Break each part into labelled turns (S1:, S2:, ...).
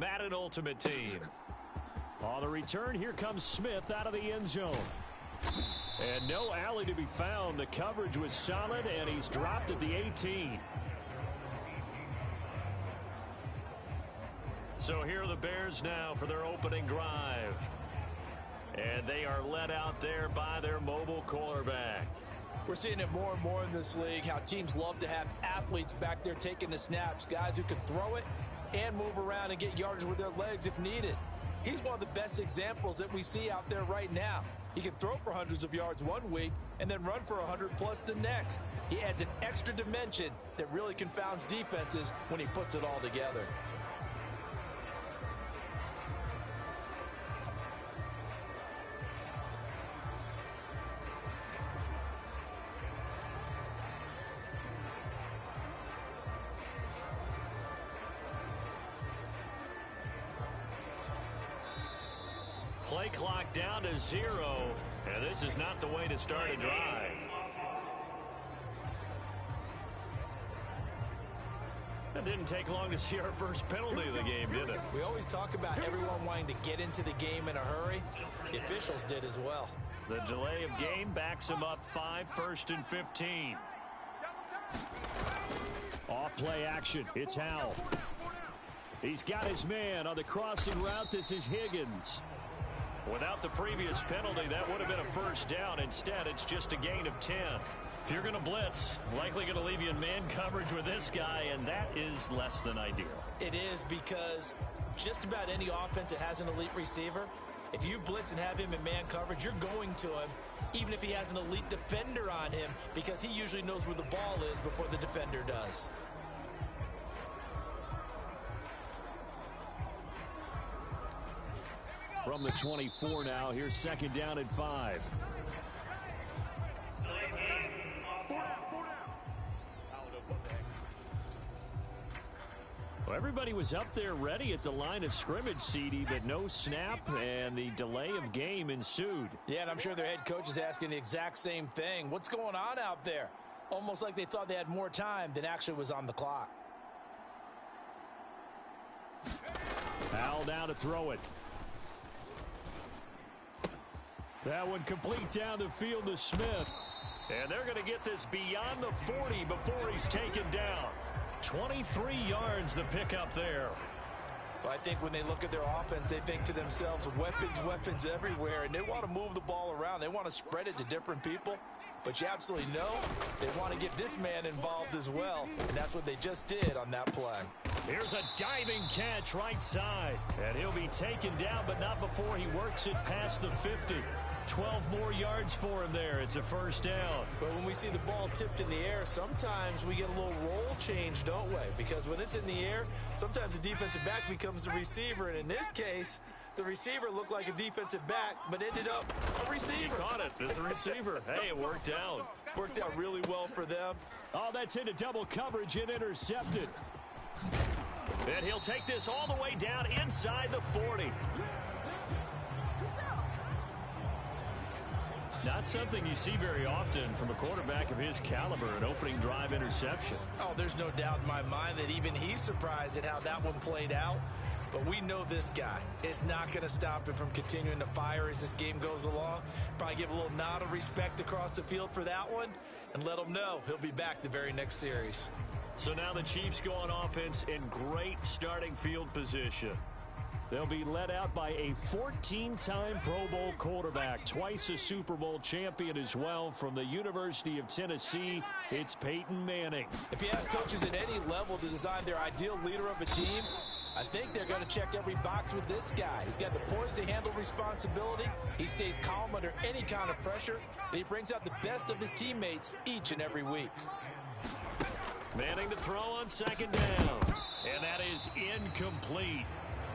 S1: Madden Ultimate Team.
S2: On the return, here comes Smith out of the end zone. And no alley to be found. The coverage was solid, and he's dropped at the 18. So here are the Bears now for their opening drive. And they are led out there by their mobile quarterback.
S3: We're seeing it more and more in this league, how teams love to have athletes back there taking the snaps, guys who can throw it and move around and get yardage with their legs if needed. He's one of the best examples that we see out there right now. He can throw for hundreds of yards one week and then run for 100+ the next. He adds an extra dimension that really confounds defenses when he puts it all together.
S1: Play clock down to 0, and this is not the way to start a drive. It didn't take long to see our first penalty of the game, did it?
S3: We always talk about everyone wanting to get into the game in a hurry. The officials did as well.
S1: The delay of game backs him up 5, 1st and 15.
S2: Off play action. It's Howell. He's got his man on the crossing route. This is Higgins.
S1: Without the previous penalty, that would have been a first down. Instead, it's just a gain of 10. If you're going to blitz, likely going to leave you in man coverage with this guy, and that is less than ideal.
S3: It is, because just about any offense that has an elite receiver, if you blitz and have him in man coverage, you're going to him, even if he has an elite defender on him, because he usually knows where the ball is before the defender does.
S2: From the 24 now, here's 2nd down and 5. Well, everybody was up there ready at the line of scrimmage, CD, but no snap, and the delay of game ensued.
S3: Yeah, and I'm sure their head coach is asking the exact same thing. What's going on out there? Almost like they thought they had more time than actually was on the clock.
S2: Howell now to throw it. That one complete down the field to Smith.
S1: And they're going to get this beyond the 40 before he's taken down. 23 yards the pickup there.
S3: Well, I think when they look at their offense, they think to themselves, weapons, weapons everywhere, and they want to move the ball around. They want to spread it to different people. But you absolutely know they want to get this man involved as well, and that's what they just did on that play.
S2: Here's a diving catch right side, and he'll be taken down, but not before he works it past the 50. 12 more yards for him there. It's a first down.
S3: But when we see the ball tipped in the air, sometimes we get a little roll change, don't we? Because when it's in the air, sometimes the defensive back becomes the receiver. And in this case, the receiver looked like a defensive back, but ended up a receiver.
S1: He caught it as a receiver. Hey, it worked out.
S3: Worked out really well for them.
S2: Oh, that's into double coverage and intercepted.
S1: And he'll take this all the way down inside the 40. Not something you see very often from a quarterback of his caliber, an opening drive interception.
S3: Oh, there's no doubt in my mind that even he's surprised at how that one played out. But we know this guy is not going to stop him from continuing to fire as this game goes along. Probably give a little nod of respect across the field for that one and let him know he'll be back the very next series.
S1: So now the Chiefs go on offense in great starting field position.
S2: They'll be led out by a 14-time Pro Bowl quarterback, twice a Super Bowl champion as well, from the University of Tennessee. It's Peyton Manning.
S3: If you ask coaches at any level to design their ideal leader of a team, I think they're going to check every box with this guy. He's got the poise to handle responsibility. He stays calm under any kind of pressure, and he brings out the best of his teammates each and every week.
S1: Manning to throw on 2nd down, and that is incomplete.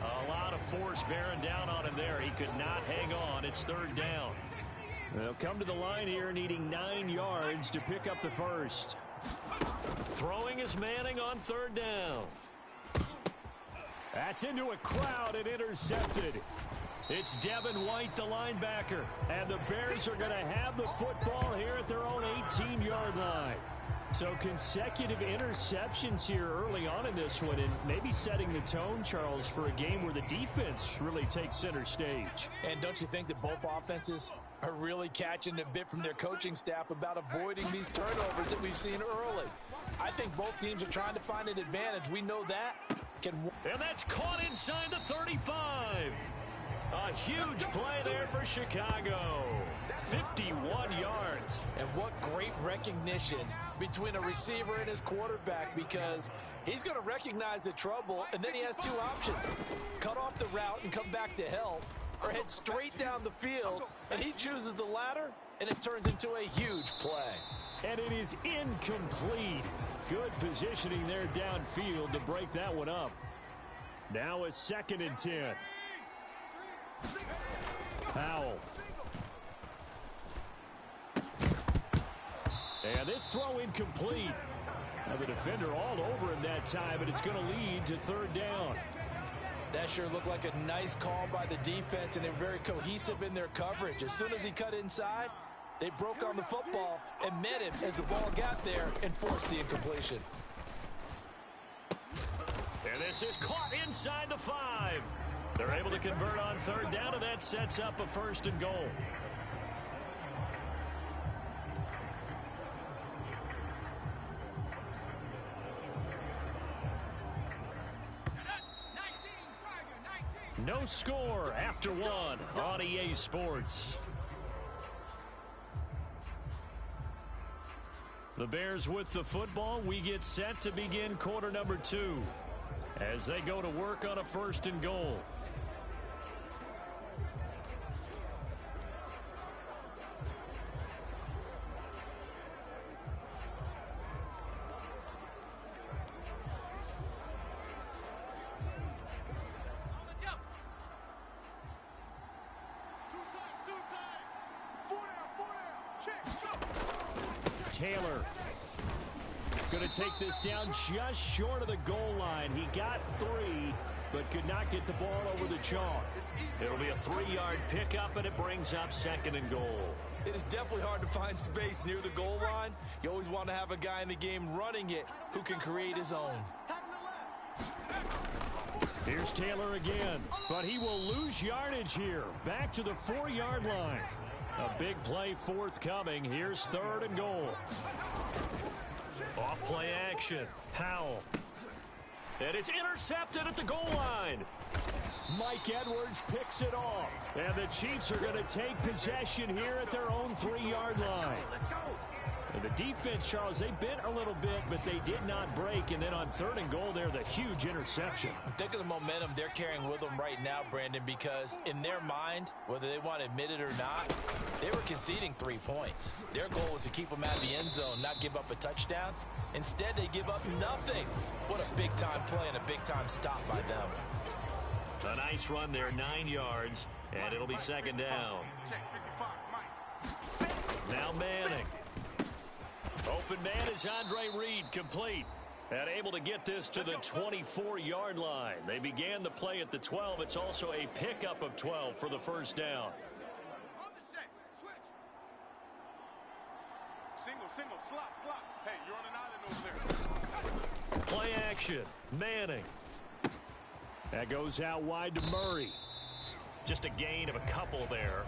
S1: A lot of force bearing down on him there. He could not hang on. It's 3rd down.
S2: They'll come to the line here needing 9 yards to pick up the first.
S1: Throwing is Manning on 3rd down.
S2: That's into a crowd and intercepted. It's Devin White, the linebacker. And the Bears are going to have the football here at their own 18-yard line. So consecutive interceptions here early on in this one, and maybe setting the tone, Charles, for a game where the defense really takes center stage.
S3: And don't you think that both offenses are really catching a bit from their coaching staff about avoiding these turnovers that we've seen early? I think both teams are trying to find an advantage. We know that.
S1: And that's caught inside the 35. A huge play there for Chicago. 51 yards.
S3: And what great recognition between a receiver and his quarterback, because he's going to recognize the trouble, and then he has two options. Cut off the route and come back to help, or head straight down the field, and he chooses the latter, and it turns into a huge play.
S2: And it is incomplete. Good positioning there downfield to break that one up. Now a 2nd and 10. Powell. And this throw incomplete. Now the defender all over him that time, and it's going to lead to 3rd down.
S3: That sure looked like a nice call by the defense, and they're very cohesive in their coverage. As soon as he cut inside, they broke on the football and met him as the ball got there and forced the incompletion.
S1: And this is caught inside the 5. They're able to convert on 3rd down, and that sets up a 1st and goal. No score after 1 on EA Sports. The Bears with the football. We get set to begin quarter number 2 as they go to work on a 1st and goal. Taylor going to take this down just short of the goal line. He got 3, but could not get the ball over the chalk. It'll be a 3-yard pickup, and it brings up 2nd and goal.
S3: It is definitely hard to find space near the goal line. You always want to have a guy in the game running it who can create his own.
S2: Here's Taylor again, but he will lose yardage here. Back to the 4-yard line. A big play forthcoming. Here's 3rd and goal.
S1: Off play action. Powell. And it's intercepted at the goal line.
S2: Mike Edwards picks it off. And the Chiefs are going to take possession here at their own 3-yard line. And the defense, Charles, they bent a little bit, but they did not break. And then on 3rd and goal there, the huge interception.
S3: Think of the momentum they're carrying with them right now, Brandon, because in their mind, whether they want to admit it or not, they were conceding 3 points. Their goal was to keep them out of the end zone, not give up a touchdown. Instead, they give up nothing. What a big-time play and a big-time stop by them.
S1: A nice run there, 9 yards, and it'll be 2nd down. Now Manning. Open man is Andre Reed, complete. And able to get this to the 24-yard line. They began the play at the 12. It's also a pickup of 12 for the 1st down.
S4: Single, slop. Hey, you're on an island over there.
S1: Play action. Manning.
S2: That goes out wide to Murray.
S1: Just a gain of a couple there.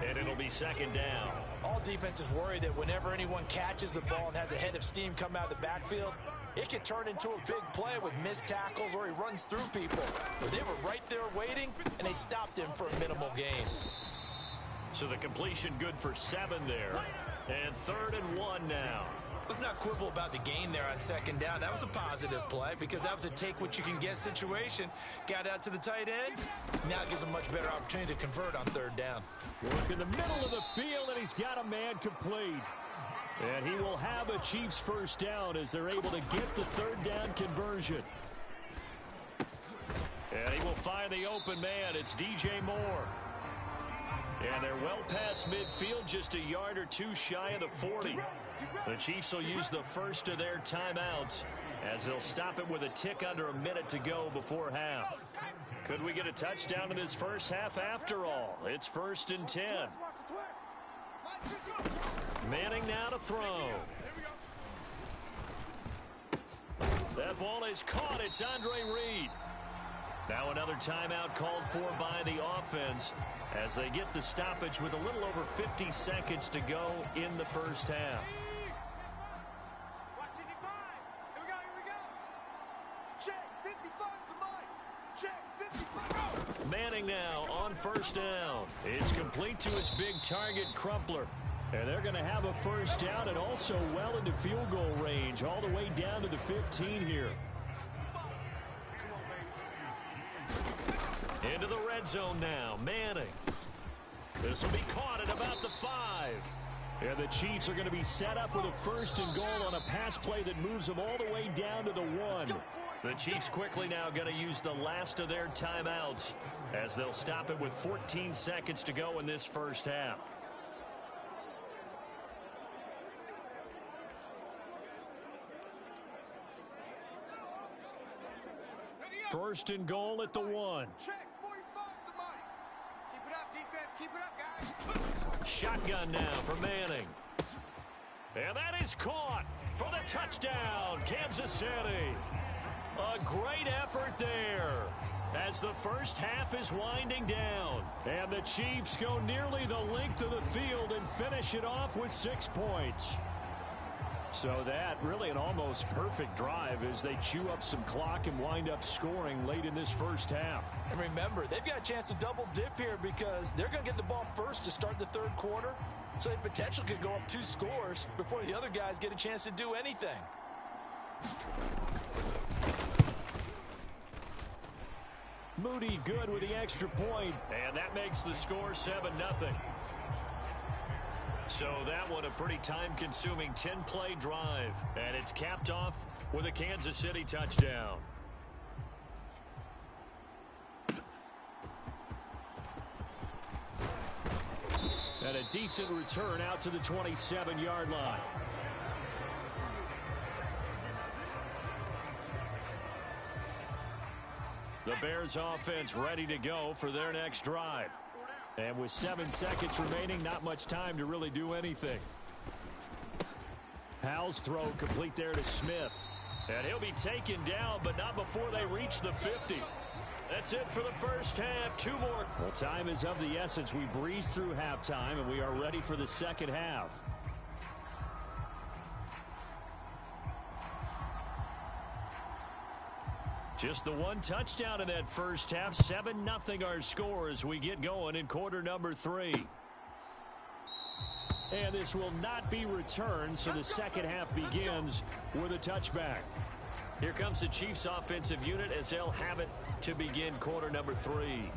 S1: And it'll be 2nd down.
S3: All defenses worry that whenever anyone catches the ball and has a head of steam come out of the backfield, it can turn into a big play with missed tackles or he runs through people. But they were right there waiting, and they stopped him for a minimal gain.
S1: So the completion good for 7 there. And 3rd and 1 now.
S3: Let's not quibble about the gain there on 2nd down. That was a positive play because that was a take-what-you-can-get situation. Got out to the tight end. Now it gives a much better opportunity to convert on 3rd down.
S2: Work in the middle of the field, and he's got a man complete. And he will have a Chiefs 1st down as they're able to get the 3rd down conversion.
S1: And he will find the open man. It's DJ Moore. And they're well past midfield, just a yard or 2 shy of the 40. The Chiefs will use the first of their timeouts as they'll stop it with a tick under a minute to go before half. Could we get a touchdown in this first half after all? It's 1st and 10. Manning now to throw. That ball is caught. It's Andre Reed. Now another timeout called for by the offense as they get the stoppage with a little over 50 seconds to go in the first half.
S4: Watch 55. Here we go. Check 55 for Mike. Check 55.
S1: Manning now on first down. It's complete to his big target, Crumpler. And they're going to have a first down and also well into field goal range, all the way down to the 15 here. Into the red zone now, Manning. This will be caught at about the 5.
S2: And the Chiefs are going to be set up with a first and goal on a pass play that moves them all the way down to the 1.
S1: The Chiefs quickly now going to use the last of their timeouts as they'll stop it with 14 seconds to go in this first half.
S2: First and goal at the 1.
S4: Check 45 for Mike. Keep it up, defense. Keep it up, guys.
S1: Shotgun now for Manning. And that is caught for the touchdown, Kansas City. A great effort there as the first half is winding down.
S2: And the Chiefs go nearly the length of the field and finish it off with 6 points. So that really an almost perfect drive as they chew up some clock and wind up scoring late in this first half.
S3: And remember, they've got a chance to double dip here because they're going to get the ball first to start the third quarter. So they potentially could go up 2 scores before the other guys get a chance to do anything.
S2: Moody good with the extra point.
S1: And that makes the score 7-0. So that one a pretty time-consuming 10-play drive. And it's capped off with a Kansas City touchdown.
S2: And a decent return out to the 27-yard line.
S1: The Bears offense ready to go for their next drive.
S2: And with 7 seconds remaining, not much time to really do anything. Howell's throw complete there to Smith.
S1: And he'll be taken down, but not before they reach the 50. That's it for the first half. 2 more.
S2: Well, time is of the essence. We breeze through halftime, and we are ready for the second half.
S1: Just the 1 touchdown in that first half. 7-0 our score as we get going in quarter number 3.
S2: And this will not be returned, so the second half begins with a touchback.
S1: Here comes the Chiefs offensive unit as they'll have it to begin quarter number 3.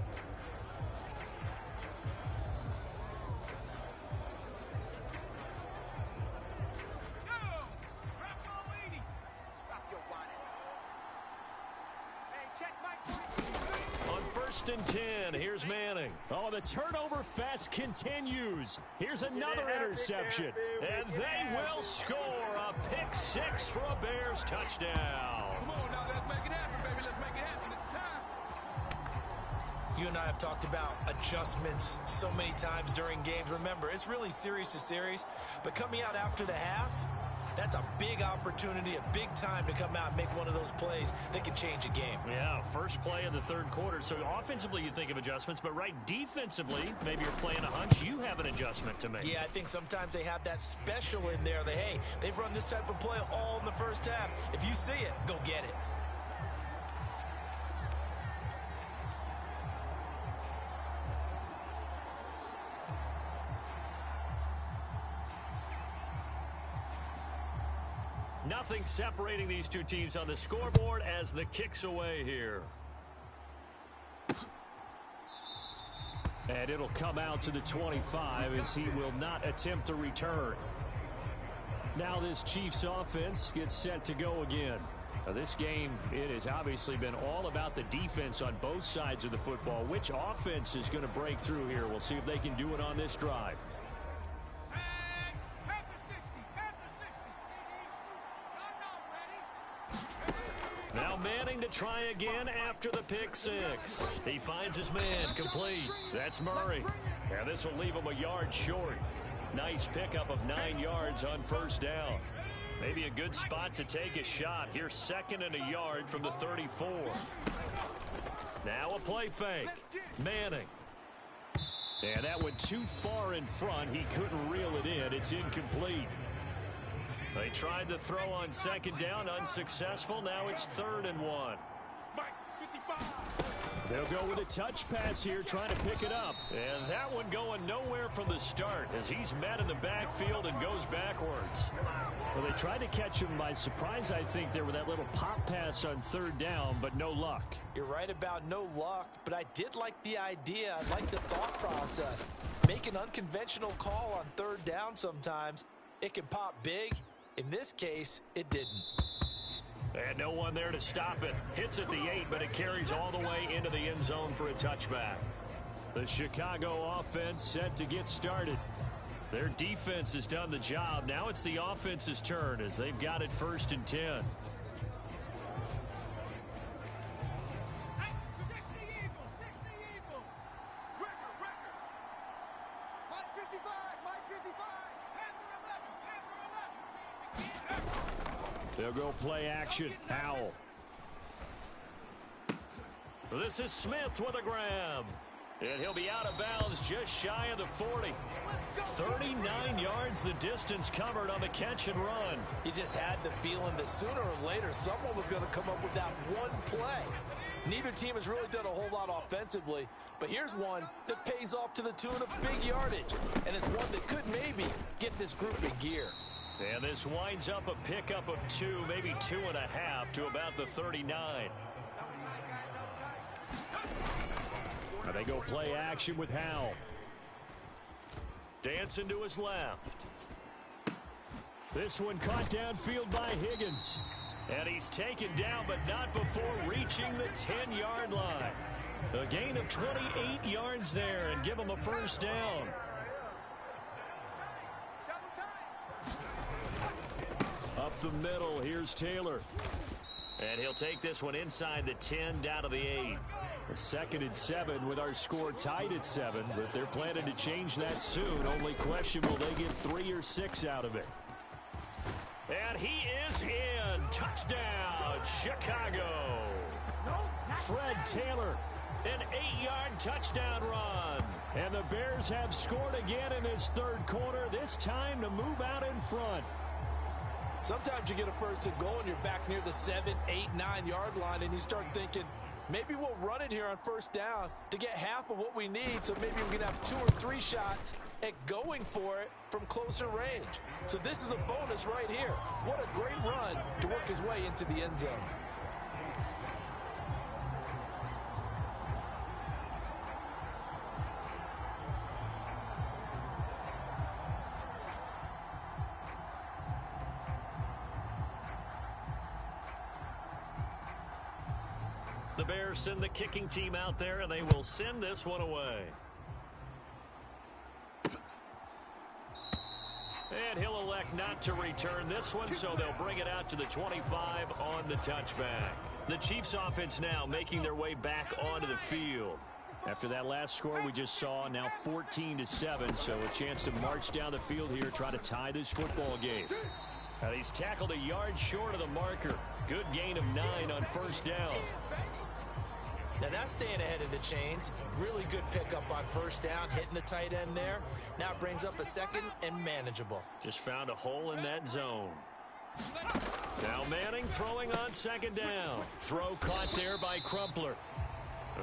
S1: And 10. Here's Manning.
S2: Oh, the turnover fest continues. Here's another interception.
S1: And they will score a pick 6 for a Bears touchdown.
S4: Come on now, let's make it happen, baby. Let's make it happen. It's time.
S3: You and I have talked about adjustments so many times during games. Remember, it's really series to series, but coming out after the half, that's a big opportunity, a big time to come out and make one of those plays that can change a game.
S1: Yeah, first play of the third quarter. So offensively you think of adjustments, but right defensively, maybe you're playing a hunch. You have an adjustment to make.
S3: Yeah, I think sometimes they have that special in there that, hey, they've run this type of play all in the first half. If you see it, go get it.
S1: Nothing separating these two teams on the scoreboard as the kick's away here.
S2: And it'll come out to the 25 as he will not attempt to return. Now this Chiefs offense gets set to go again. Now this game, it has obviously been all about the defense on both sides of the football. Which offense is going to break through here? We'll see if they can do it on this drive.
S1: Now Manning to try again after the pick 6. He finds his man complete. That's Murray. And this will leave him a yard short. Nice pickup of 9 yards on first down. Maybe a good spot to take a shot. Here's 2nd and a yard from the 34. Now a play fake. Manning. And that went too far in front. He couldn't reel it in. It's incomplete. They tried to throw on 2nd down. Unsuccessful. Now it's 3rd and 1.
S2: They'll go with a touch pass here, trying to pick it up.
S1: And that one going nowhere from the start as he's met in the backfield and goes backwards.
S2: Well, they tried to catch him by surprise, I think, there with that little pop pass on 3rd down, but no luck.
S3: You're right about no luck, but I did like the idea. I like the thought process. Make an unconventional call on 3rd down sometimes. It can pop big. In this case, it didn't.
S1: And no one there to stop it. Hits at the 8, but it carries all the way into the end zone for a touchback.
S2: The Chicago offense set to get started.
S1: Their defense has done the job. Now it's the offense's turn as they've got it 1st and 10.
S2: They'll go play action. Howell.
S1: This is Smith with a grab. And he'll be out of bounds just shy of the 40. 39 yards the distance covered on the catch and run.
S3: You just had the feeling that sooner or later someone was going to come up with that one play. Neither team has really done a whole lot offensively, but here's one that pays off to the tune of big yardage, and it's one that could maybe get this group in gear.
S1: And this winds up a pickup of 2, maybe 2.5 to about the 39.
S2: Now they go play action with Howell.
S1: Dancing to his left.
S2: This one caught downfield by Higgins.
S1: And he's taken down, but not before reaching the 10-yard line. A gain of 28 yards there and give him a 1st down.
S2: Up the middle, here's Taylor.
S1: And he'll take this one inside the 10 down to the 8.
S2: A 2nd and 7 with our score tied at 7, but they're planning to change that soon. Only question, will they get 3 or 6 out of it?
S1: And he is in. Touchdown, Chicago.
S2: Fred Taylor.
S1: An 8-yard touchdown run.
S2: And the Bears have scored again in this 3rd quarter, this time to move out in front.
S3: Sometimes you get a 1st and goal and you're back near the 7, 8, 9-yard line, and you start thinking, maybe we'll run it here on 1st down to get half of what we need, so maybe we can have 2 or 3 shots at going for it from closer range. So this is a bonus right here. What a great run to work his way into the end zone.
S1: The Bears send the kicking team out there, and they will send this one away. And he'll elect not to return this one, so they'll bring it out to the 25 on the touchback. The Chiefs offense now making their way back onto the field.
S2: After that last score we just saw, now 14-7, so a chance to march down the field here, try to tie this football game.
S1: And he's tackled a yard short of the marker. Good gain of 9 on 1st down.
S3: Now that's staying ahead of the chains. Really good pickup on 1st down, hitting the tight end there. Now it brings up a 2nd and manageable.
S1: Just found a hole in that zone. Now Manning throwing on 2nd down. Throw caught there by Crumpler.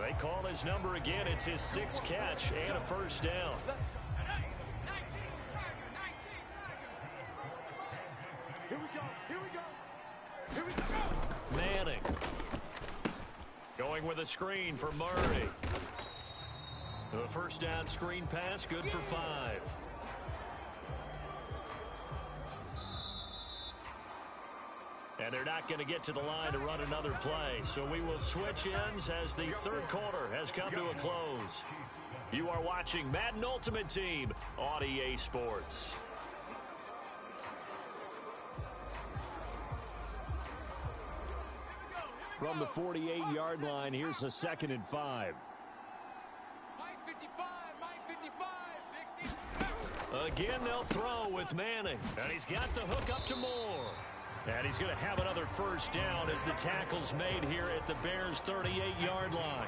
S1: They call his number again. It's his 6th catch and a 1st down.
S4: Here we go. Here we go. Here we go.
S1: Manning. Going with a screen for Murray. The 1st down screen pass, good for 5. And they're not going to get to the line to run another play. So we will switch ends as the 3rd quarter has come to a close. You are watching Madden Ultimate Team on EA Sports.
S2: From the 48-yard line, here's a 2nd and 5.
S1: Again, they'll throw with Manning. And he's got the hook up to Moore. And he's going to have another first down as the tackle's made here at the Bears' 38-yard line.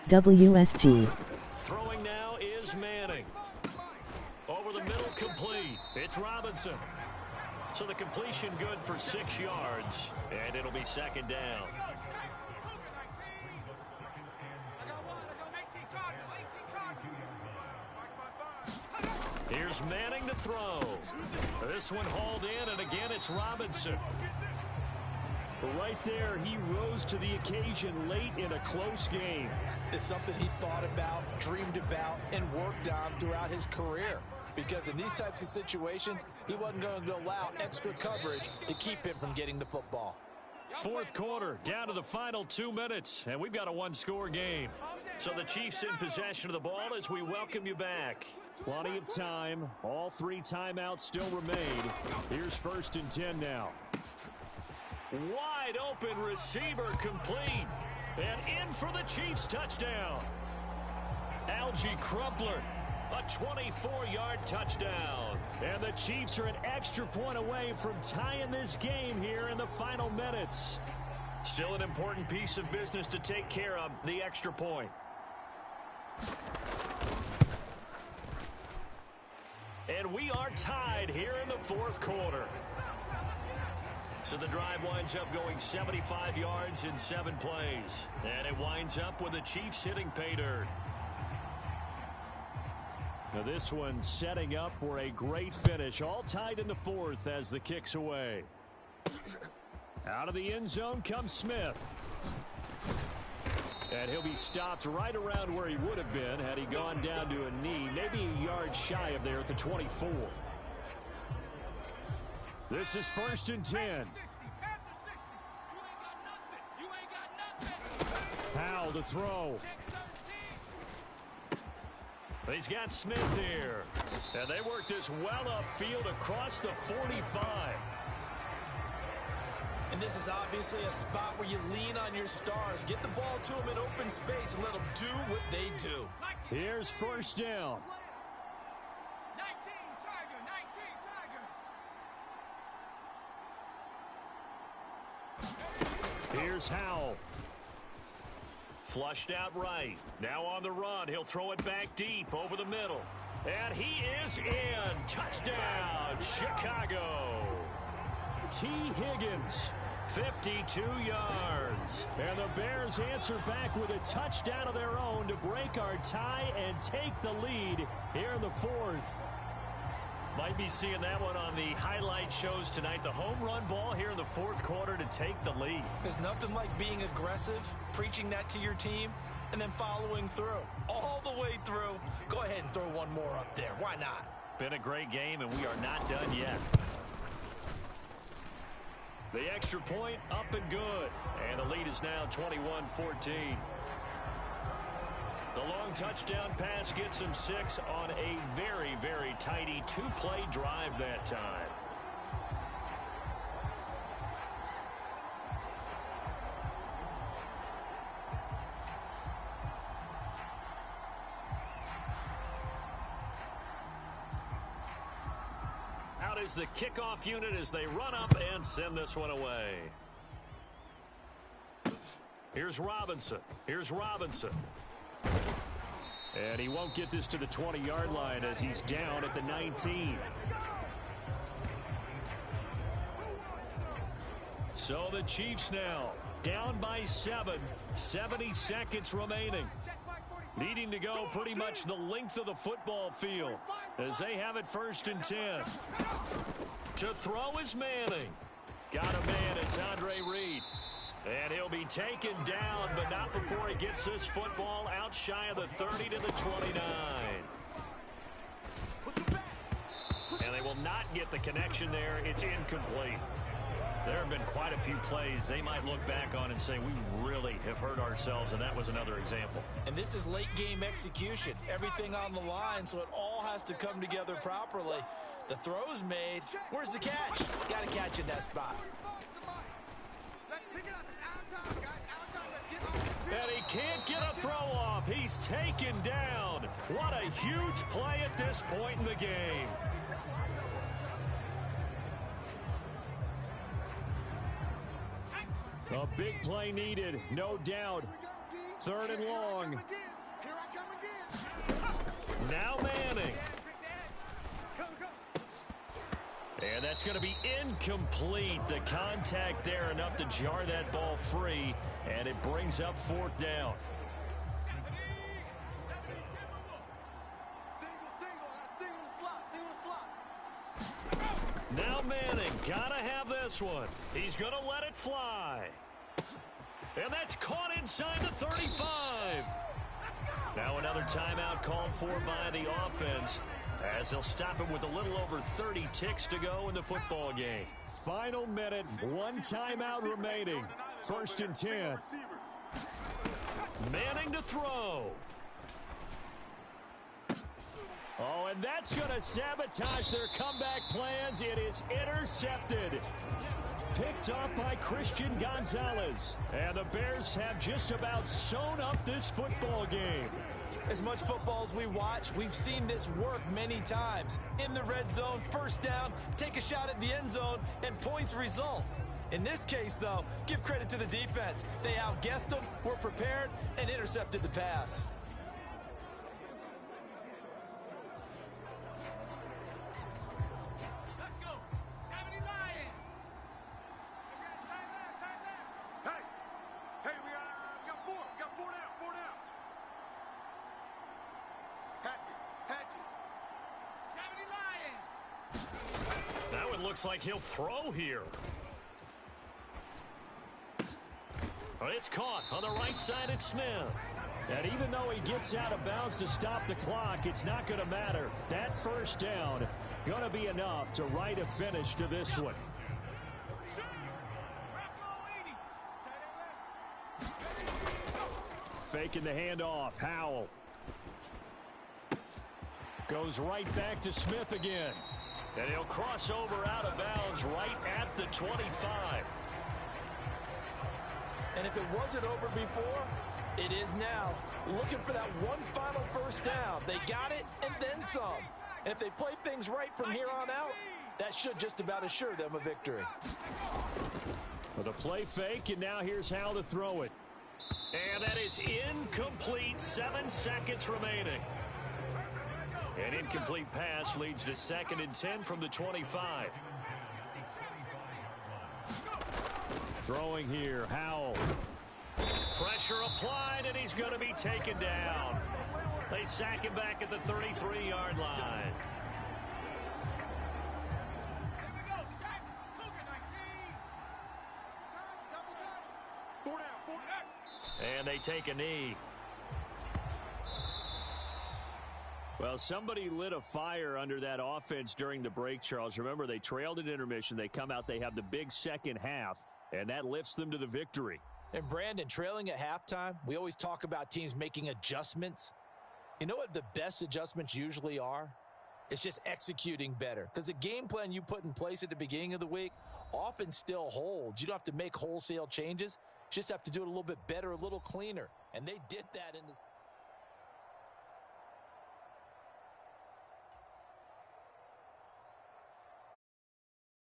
S5: WSG.
S1: Throwing now is Manning. Over the middle, complete. It's Robinson. So the completion good for 6 yards, and it'll be second down. Here's Manning to throw. This one hauled in, and again it's Robinson.
S2: Right there, he rose to the occasion late in a close game.
S3: It's something he thought about, dreamed about, and worked on throughout his career. Because in these types of situations, he wasn't going to allow extra coverage to keep him from getting the football.
S1: Fourth quarter, down to the final 2 minutes, and we've got a one-score game. So the Chiefs in possession of the ball as we welcome you back.
S2: Plenty of time. All 3 timeouts still remain. Here's 1st and 10 now.
S1: Wide open receiver complete. And in for the Chiefs touchdown. Algie Crumpler, a 24-yard touchdown.
S2: And the Chiefs are an extra point away from tying this game here in the final minutes.
S1: Still an important piece of business to take care of, the extra point. And we are tied here in the fourth quarter. So the drive winds up going 75 yards in 7 plays. And it winds up with the Chiefs hitting pay dirt.
S2: Now this one setting up for a great finish. All tied in the fourth as the kick's away. Out of the end zone comes Smith. And he'll be stopped right around where he would have been had he gone down to a knee. Maybe a yard shy of there at the 24. This is 1st and 10. Powell to throw.
S1: He's got Smith here. And they work this well upfield across the 45.
S3: And this is obviously a spot where you lean on your stars. Get the ball to them in open space and let them do what they do.
S2: Here's 1st down.
S4: 19 Tiger.
S2: Here's Howell.
S1: Flushed out right. Now on the run. He'll throw it back deep over the middle. And he is in. Touchdown, Chicago.
S2: T. Higgins.
S1: 52 yards.
S2: And the Bears answer back with a touchdown of their own to break our tie and take the lead here in the fourth.
S1: Might be seeing that one on the highlight shows tonight. The home run ball here in the fourth quarter to take the lead.
S3: There's nothing like being aggressive, preaching that to your team, and then following through. All the way through. Go ahead and throw one more up there. Why not?
S1: Been a great game, and we are not done yet. The extra point up and good. And the lead is now 21-14. The long touchdown pass gets him 6 on a very, very tidy 2-play drive that time. Out is the kickoff unit as they run up and send this one away. Here's Robinson. Here's Robinson.
S2: And he won't get this to the 20-yard line as he's down at the 19.
S1: So the Chiefs now down by 7. 70 seconds remaining. Needing to go pretty much the length of the football field as they have it 1st and 10. To throw is Manning. Got a man. It's Andre Reed. And he'll be taken down, but not before he gets this football out shy of the 30 to the 29. And they will not get the connection there. It's incomplete. There have been quite a few plays they might look back on and say, we really have hurt ourselves, and that was another example.
S3: And this is late game execution. Everything on the line, so it all has to come together properly. The throw's made. Where's the catch? Got to catch in that spot.
S4: Let's pick it up. It's out of time, guys. Out of time. Let's get on.
S1: he's taken down. What a huge play at this point in the game.
S2: A big play needed, no doubt. 3rd and long.
S1: Now Manning. And that's going to be incomplete. The contact there enough to jar that ball free, and it brings up 4th down. Now Manning, gotta have this one. He's gonna let it fly. And that's caught inside the 35. Now another timeout called for by the offense, as they'll stop it with a little over 30 ticks to go in the football game.
S2: Final minute, 1 timeout remaining. 1st and 10.
S1: Manning to throw.
S2: Oh, and that's going to sabotage their comeback plans. It is intercepted. Picked off by Christian Gonzalez. And the Bears have just about sewn up this football game.
S3: As much football as we watch, we've seen this work many times. In the red zone, 1st down, take a shot at the end zone, and points result. In this case, though, give credit to the defense. They outguessed them, were prepared, and intercepted the pass.
S1: Looks like he'll throw here. It's caught on the right side at Smith.
S2: And even though he gets out of bounds to stop the clock, it's not going to matter. That 1st down going to be enough to write a finish to this one. Faking the handoff. Howell. Goes right back to Smith again.
S1: And he'll cross over out of bounds right at the 25.
S3: And if it wasn't over before, it is now. Looking for that one final 1st down. They got it and then some. And if they play things right from here on out, that should just about assure them a victory.
S2: With a play fake, and now here's how to throw it.
S1: And that is incomplete. 7 seconds remaining. An incomplete pass leads to 2nd and 10 from the 25.
S2: Throwing here, Howell.
S1: Pressure applied, and he's going to be taken down. They sack him back at the 33-yard line. And they take a knee.
S2: Well, somebody lit a fire under that offense during the break, Charles. Remember, they trailed at intermission. They come out, they have the big second half, and that lifts them to the victory.
S3: And Brandon, trailing at halftime, we always talk about teams making adjustments. You know what the best adjustments usually are? It's just executing better. Because the game plan you put in place at the beginning of the week often still holds. You don't have to make wholesale changes. You just have to do it a little bit better, a little cleaner. And they did that in this.